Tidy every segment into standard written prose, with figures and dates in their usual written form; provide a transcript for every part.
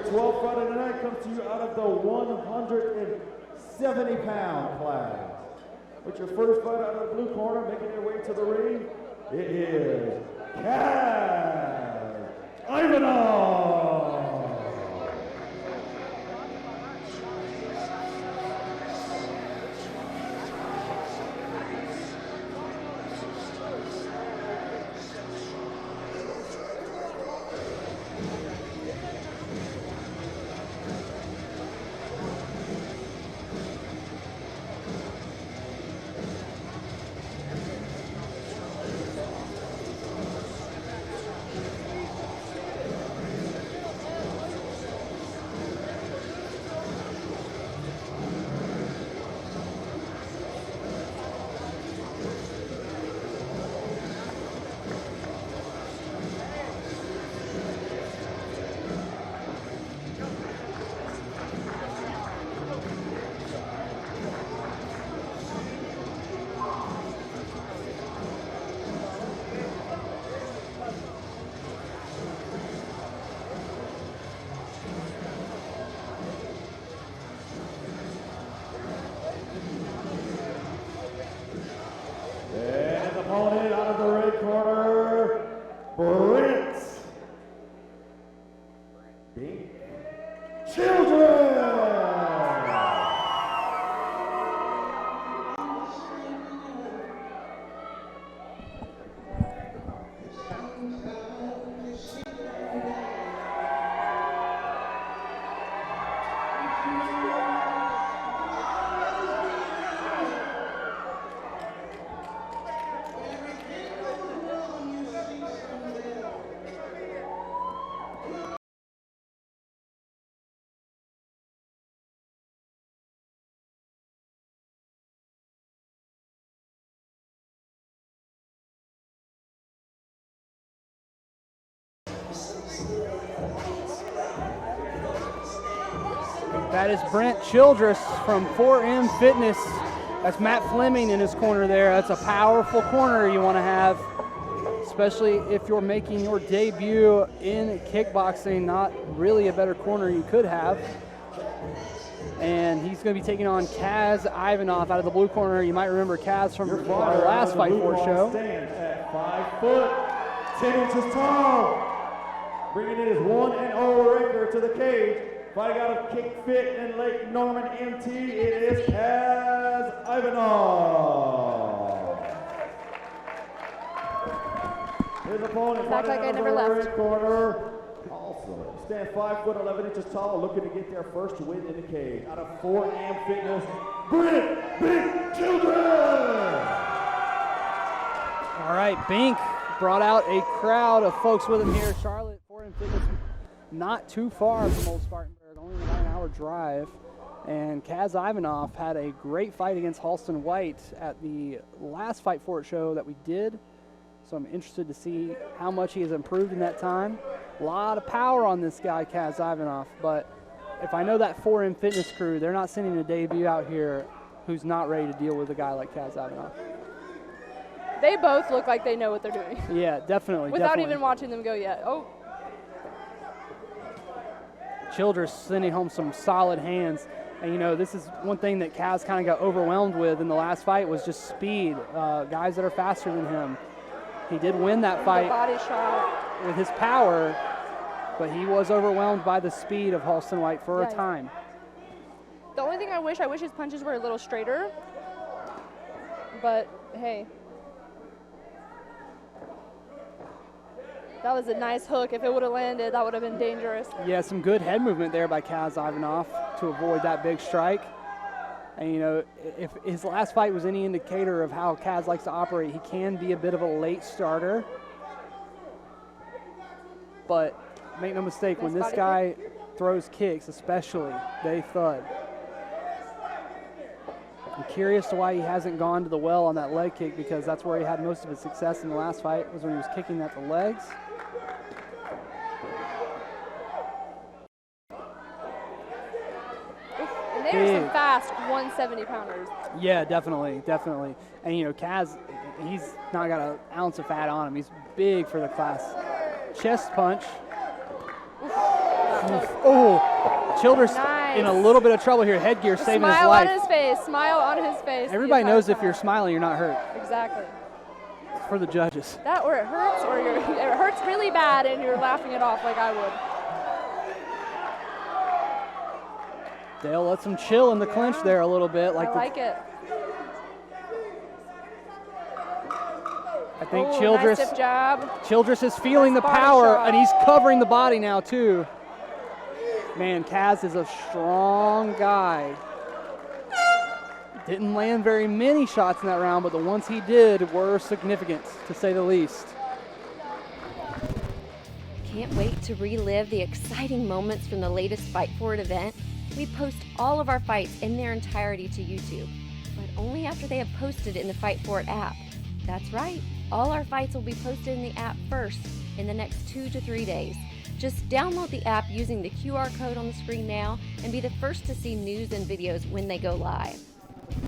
12th fight of the night comes to you out of the 170-pound class. With your first fight out of the blue corner, making their way to the ring, it is Kaz Ivanov. Opponent out of the red corner, Brent Childress. That is Brent Childress from 4M Fitness. That's Matt Fleming in his corner there. That's a powerful corner you want to have, especially if you're making your debut in kickboxing. Not really a better corner you could have. And he's going to be taking on Kaz Ivanov out of the blue corner. You might remember Kaz from our last Fight Fort show. Stands at 5 foot, 10 inches tall. Bringing in his 1-0 record to the cage. Fighting out of Kick Fit in Lake Norman, MT, it is Kaz Ivanov. His opponent fighting out of the red corner. Also, stand 5 foot 11 inches tall, looking to get their first win in the cage. Out of 4M Fitness, Brent Childress. All right, Bink brought out a crowd of folks with him here. Charlotte, 4M Fitness, not too far from Old Spartanburg, only a 9-hour drive. And Kaz Ivanov had a great fight against Halston White at the last Fight Fort show that we did. So I'm interested to see how much he has improved in that time. A lot of power on this guy, Kaz Ivanov. But if I know that 4M Fitness crew, they're not sending a debut out here who's not ready to deal with a guy like Kaz Ivanov. They both look like they know what they're doing. Yeah, definitely. Without even watching them go yet. Oh. Childress sending home some solid hands. And, you know, this is one thing that Kaz kind of got overwhelmed with in the last fight was just speed. Guys that are faster than him. He did win that fight body shot with his power, but he was overwhelmed by the speed of Halston White for a time. The only thing I wish his punches were a little straighter. But, hey. That was a nice hook. If it would have landed, that would have been dangerous. Yeah, some good head movement there by Kaz Ivanov to avoid that big strike. And, you know, if his last fight was any indicator of how Kaz likes to operate, he can be a bit of a late starter. But make no mistake, when this guy throws kicks, especially, they thud. I'm curious to why he hasn't gone to the well on that leg kick, because that's where he had most of his success in the last fight, was when he was kicking at the legs. There's some fast 170-pounders. Yeah, definitely. And, you know, Kaz, he's not got an ounce of fat on him. He's big for the class. Chest punch. Oof. Oh, Childress Nice. in a little bit of trouble here. Headgear saving his Smile life. on his face. Smile on his face. Everybody the entire knows if time. you're smiling, you're not hurt. Exactly. It's for the judges. That or it hurts, or it hurts really bad, and you're laughing it off like I would. Dale lets him chill in the clinch there a little bit. I like it. I think Oh, Childress, nice dip jab. Childress is feeling Nice the body power, shot. and he's covering the body now too. Man, Kaz is a strong guy. Didn't land very many shots in that round, but the ones he did were significant, to say the least. Can't wait to relive the exciting moments from the latest Fight For It event? We post all of our fights in their entirety to YouTube, but only after they have posted in the Fight For It app. That's right, all our fights will be posted in the app first in the next 2 to 3 days. Just download the app using the QR code on the screen now and be the first to see news and videos when they go live.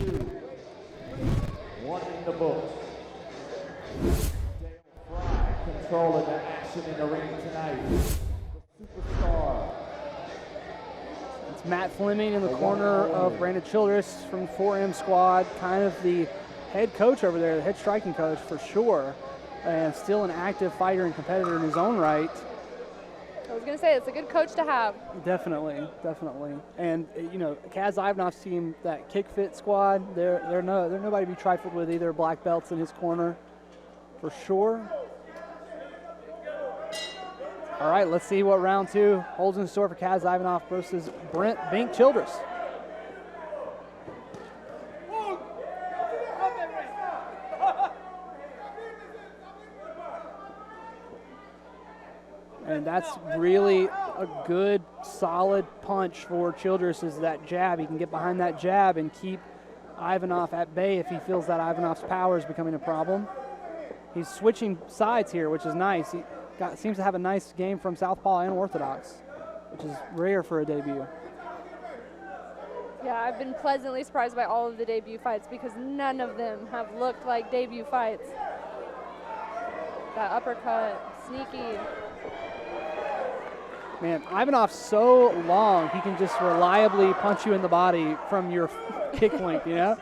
2, 1 in the books. Dale Fry controlling the action in the ring tonight. The superstar. It's Matt Fleming in the corner of Brent Childress from 4M squad, kind of the head coach over there, the head striking coach for sure, and still an active fighter and competitor in his own right. I was going to say, it's a good coach to have. Definitely, definitely. And, you know, Kaz Ivanov's team, that Kick Fit squad, they're nobody to be trifled with either. Black belts in his corner for sure. All right, let's see what round 2 holds in store for Kaz Ivanov versus Brent Bink Childress. And that's really a good, solid punch for Childress is that jab. He can get behind that jab and keep Ivanov at bay if he feels that Ivanov's power is becoming a problem. He's switching sides here, which is nice. He seems to have a nice game from southpaw and orthodox, which is rare for a debut. Yeah, I've been pleasantly surprised by all of the debut fights because none of them have looked like debut fights. That uppercut, sneaky. Man, Ivanov's so long, he can just reliably punch you in the body from your kick length, you know?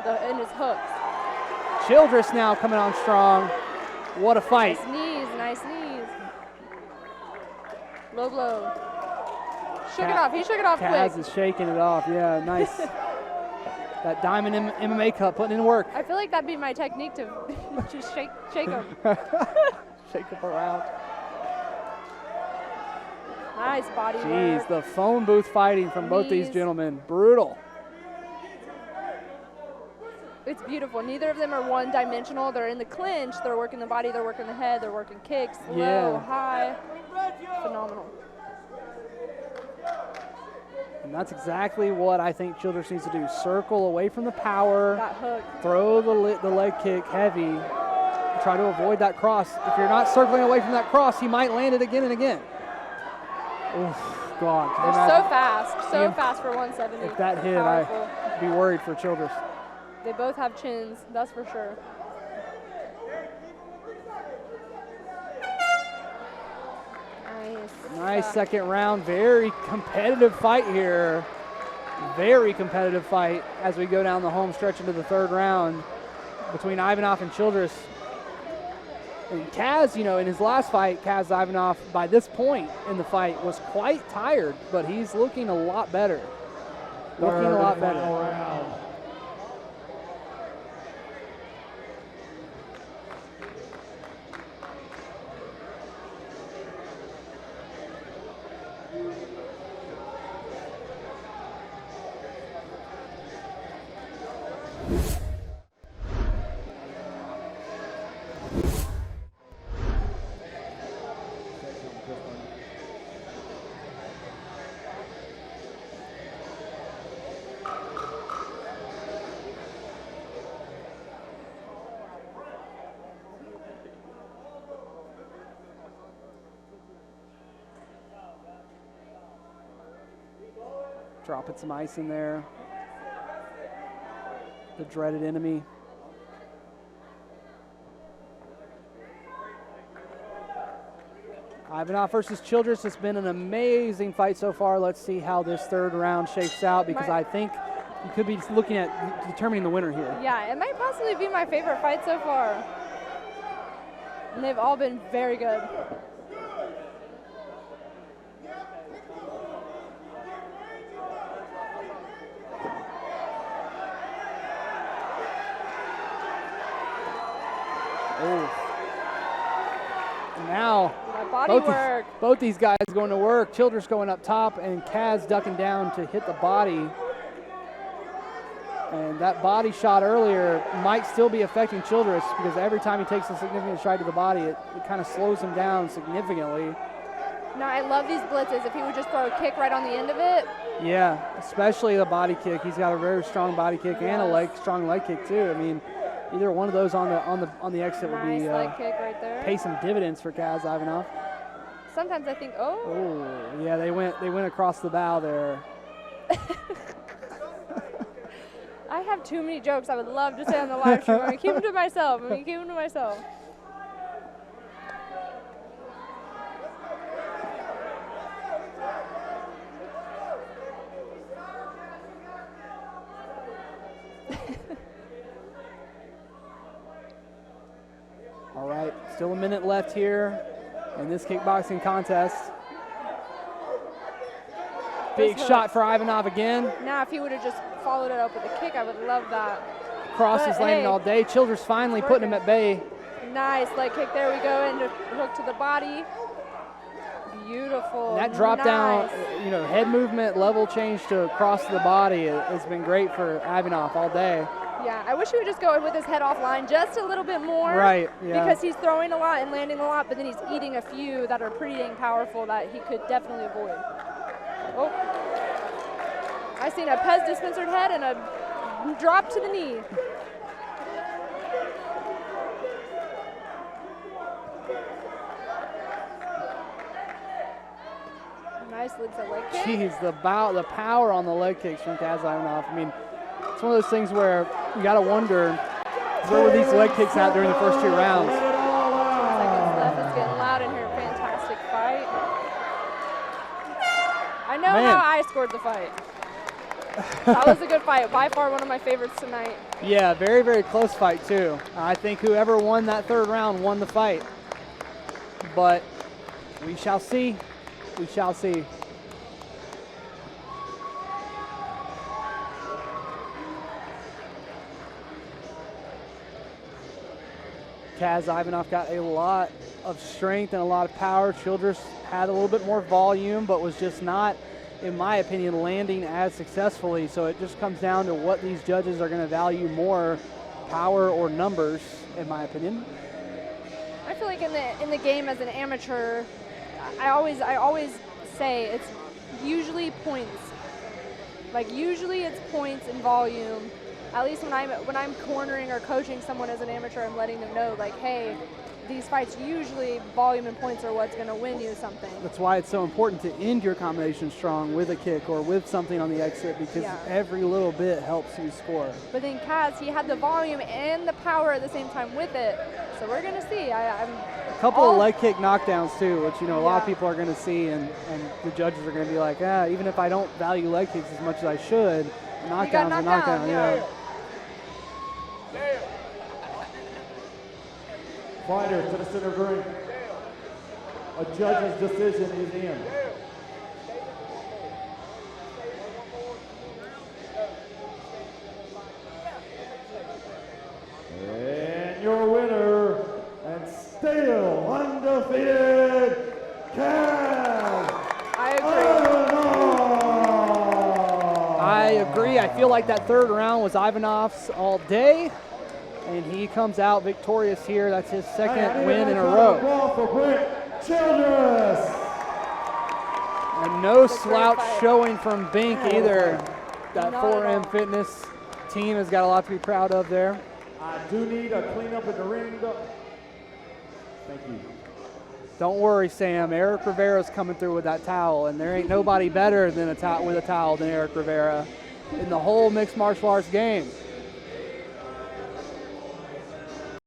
And his hooks. Childress now coming on strong. What a fight. Nice knees, nice knees. Low blow. Shook it off, he shook it off Kaz quick. is shaking it off, yeah, nice. That diamond MMA cup, putting in work. I feel like that'd be my technique to just shake him. Shake up around. Nice body Jeez, work. the phone booth fighting from both these Knees. gentlemen. Brutal. It's beautiful. Neither of them are one-dimensional. They're in the clinch. They're working the body. They're working the head. They're working kicks, Yeah. low, high. Phenomenal. And that's exactly what I think Childress needs to do. Circle away from the power. That hook. Throw the leg kick heavy. Try to avoid that cross. If you're not circling away from that cross, he might land it again and again. Oof, God. Can you They're so imagine fast. So Yeah. fast for 170. if that hit, Powerful. I'd be worried for Childress. They both have chins, that's for sure. Nice second round. Very competitive fight here. Very competitive fight as we go down the home stretch into the third round between Ivanov and Childress. And Kaz, you know, in his last fight, Kaz Ivanov, by this point in the fight, was quite tired, but he's looking a lot better. Looking a lot better. Round. Dropping some ice in there. The dreaded enemy. Ivanov versus Childress has been an amazing fight so far. Let's see how this third round shakes out, because I think you could be looking at determining the winner here. Yeah, it might possibly be my favorite fight so far. And they've all been very good. Oh. Now, body both these guys going to work. Childress going up top and Kaz ducking down to hit the body. And that body shot earlier might still be affecting Childress, because every time he takes a significant stride to the body, it kind of slows him down significantly. No, I love these blitzes. If he would just throw a kick right on the end of it. Yeah, especially the body kick. He's got a very strong body kick and a strong leg kick too. I mean, either one of those on the exit would be leg kick right there. Pay some dividends for Kaz Ivanov. Sometimes I think, oh, yeah, they went across the bow there. I have too many jokes I would love to say on the live stream. I'm going to keep them to myself. All right, still a minute left here in this kickboxing contest. Big shot for Ivanov again. Now, if he would have just followed it up with a kick, I would love that. Cross is landing all day. Childress finally putting him at bay. Nice leg kick. There we go. Into hook to the body. Beautiful. And that drop down, head movement, level change to cross the body has been great for Ivanov all day. Yeah, I wish he would just go with his head offline just a little bit more. Right, yeah. Because he's throwing a lot and landing a lot, but then he's eating a few that are pretty dang powerful that he could definitely avoid. Oh. I seen a Pez dispensered head and a drop to the knee. Nice leg kick. Jeez, the power on the leg kicks from Kaz Ivanov. I mean, it's one of those things where you got to wonder, where were these leg kicks at during the first 2 rounds? Seconds left. It's getting loud in here. Fantastic fight. I know how I scored the fight. That was a good fight. By far one of my favorites tonight. Yeah, very, very close fight too. I think whoever won that 3rd round won the fight. But we shall see. We shall see. Kaz Ivanov got a lot of strength and a lot of power. Childress had a little bit more volume, but was just not, in my opinion, landing as successfully. So it just comes down to what these judges are going to value more, power or numbers, in my opinion. I feel like in the game as an amateur, I always say it's usually points. Like usually it's points and volume. At least when I'm cornering or coaching someone as an amateur, I'm letting them know, like, hey, these fights usually volume and points are what's going to win you something. That's why it's so important to end your combination strong with a kick or with something on the exit, because every little bit helps you score. But then Kaz, he had the volume and the power at the same time with it. So we're going to see. A couple of leg kick knockdowns too, which a lot of people are going to see, and the judges are going to be like, even if I don't value leg kicks as much as I should, knockdowns are knockdown. Yeah. Fighter to the center of the ring. A judge's decision is in. And your winner, and still undefeated, Kaz Ivanov. I agree. I feel like that 3rd round was Ivanov's all day, and he comes out victorious here. That's his 2nd win in a row. For Brent Childress. And no slouch showing from Bink either. That 4M Fitness team has got a lot to be proud of there. I do need a cleanup in the ring. Thank you. Don't worry, Sam. Eric Rivera's coming through with that towel, and there ain't nobody better than with a towel than Eric Rivera in the whole mixed martial arts game.